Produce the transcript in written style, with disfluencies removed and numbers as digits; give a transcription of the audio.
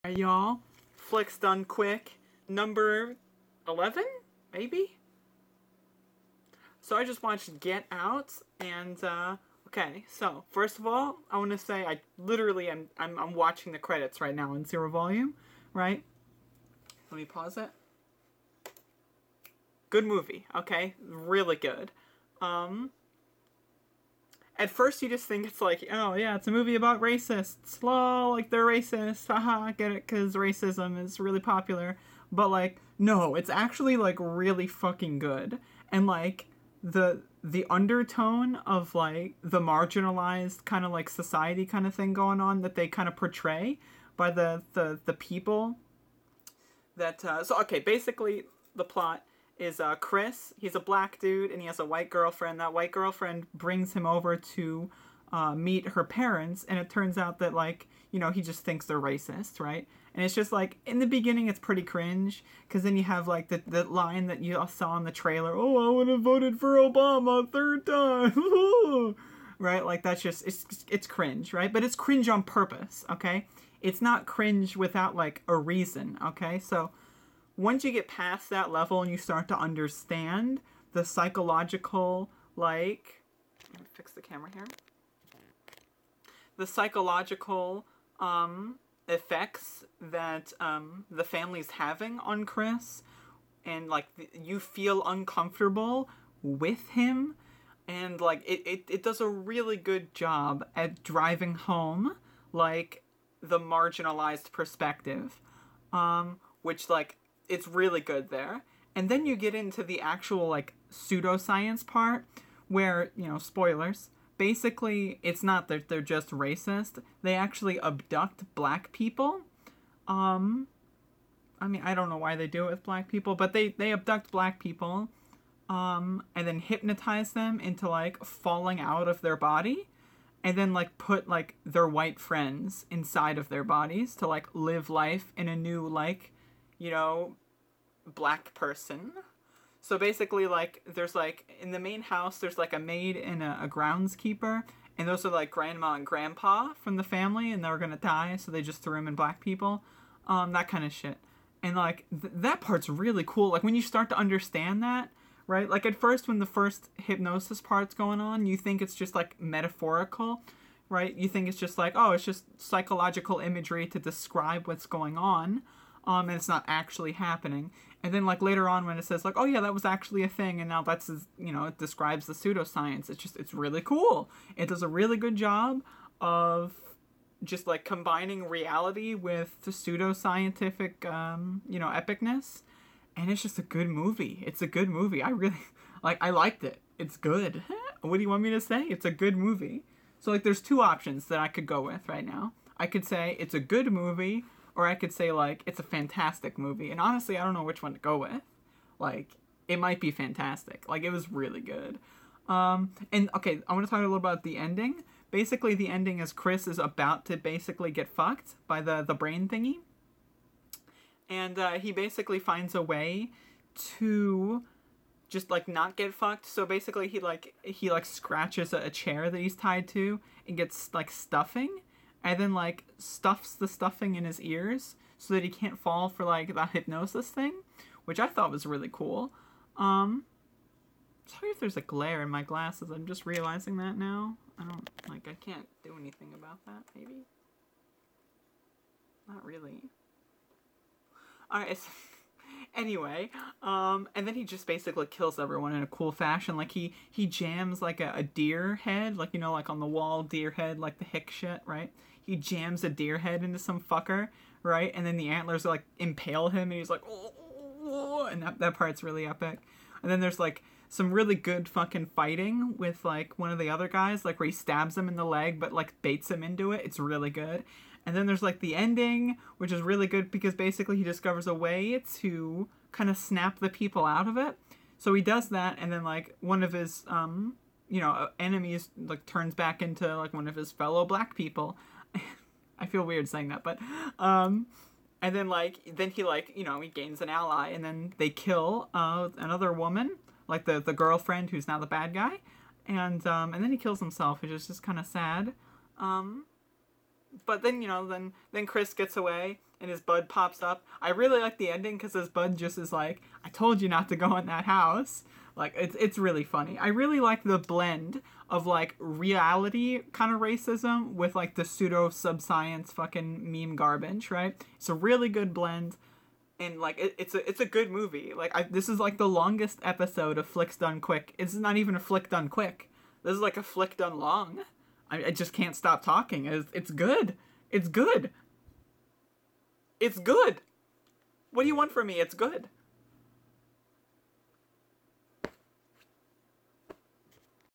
Alright, y'all. Flicks done quick. Number 11? Maybe? So I just watched Get Out, and, okay, so, first of all, I want to say I literally I'm watching the credits right now in zero volume, right? Let me pause it. Good movie, okay? Really good. At first you just think it's like, oh yeah, it's a movie about racists. Lol, like they're racist. Haha, get it? Because racism is really popular. But like, no, it's actually like really fucking good. And like, the undertone of like the marginalized kind of like society kind of thing going on that they kind of portray by the people that so okay, basically the plot is Chris. He's a black dude and he has a white girlfriend. That white girlfriend brings him over to meet her parents, and it turns out that like, you know, he just thinks they're racist, right? And it's just like, in the beginning it's pretty cringe, because then you have like the line that you saw in the trailer, oh, I would have voted for Obama third time. Right? Like that's just, it's cringe, right? But it's cringe on purpose, okay? It's not cringe without like a reason, okay? So once you get past that level and you start to understand the psychological, like, let me fix the camera here. The psychological effects that the family's having on Chris, and like you feel uncomfortable with him, and like it does a really good job at driving home like the marginalized perspective, which like it's really good there. And then you get into the actual like pseudoscience part where, you know, spoilers, basically it's not that they're just racist, they actually abduct black people. I mean, I don't know why they do it with black people, but they abduct black people, and then hypnotize them into like falling out of their body, and then like put like their white friends inside of their bodies to like live life in a new like, you know, black person. So basically, like, there's like in the main house there's like a maid and a groundskeeper, and those are like grandma and grandpa from the family, and they're gonna die, so they just threw them in black people, that kind of shit. And like that part's really cool, like when you start to understand that, right? Like at first when the first hypnosis part's going on, you think it's just like metaphorical, right? You think it's just like, oh, it's just psychological imagery to describe what's going on, and it's not actually happening. And then like later on when it says like, oh yeah, that was actually a thing, and now that's, you know, it describes the pseudoscience, it's really cool. It does a really good job of just like combining reality with the pseudoscientific, you know, epicness. And it's just a good movie. It's a good movie. I really, like, I liked it. It's good. What do you want me to say? It's a good movie. So like there's two options that I could go with right now. I could say it's a good movie, or I could say like it's a fantastic movie. And honestly, I don't know which one to go with. Like, it might be fantastic. Like, it was really good. And okay, I want to talk a little about the ending. Basically, the ending is Chris is about to basically get fucked by the brain thingy. And he basically finds a way to just like not get fucked. So basically he scratches a chair that he's tied to and gets like stuffing, and then like stuffs the stuffing in his ears so that he can't fall for like the hypnosis thing, which I thought was really cool. Sorry if there's a glare in my glasses. I'm just realizing that now. I can't do anything about that, maybe? Not really. Alright, so anyway, and then he just basically kills everyone in a cool fashion. Like, he jams, like, a deer head, like, you know, like, on the wall, deer head, like, the hick shit, right? He jams a deer head into some fucker, right? And then the antlers, like, impale him, and he's like, oh, and that part's really epic. And then there's, like, some really good fucking fighting with, like, one of the other guys, like, where he stabs him in the leg, but, like, baits him into it. It's really good. And then there's, like, the ending, which is really good because basically he discovers a way to kind of snap the people out of it. So he does that, and then, like, one of his, you know, enemies, like, turns back into, like, one of his fellow black people. I feel weird saying that, but, and then, like, then he, like, you know, he gains an ally, and then they kill, another woman, like, the girlfriend who's now the bad guy, and then he kills himself, which is just kind of sad. But then, you know, then Chris gets away, and his bud pops up. I really like the ending because his bud just is like, I told you not to go in that house. Like, it's really funny. I really like the blend of, like, reality kind of racism with, like, the pseudo subscience fucking meme garbage, right? It's a really good blend. And, like, it's a good movie. Like, this is, like, the longest episode of Flicks Done Quick. It's not even a flick done quick. This is, like, a flick done long. I just can't stop talking. It's good. It's good. It's good. What do you want from me? It's good.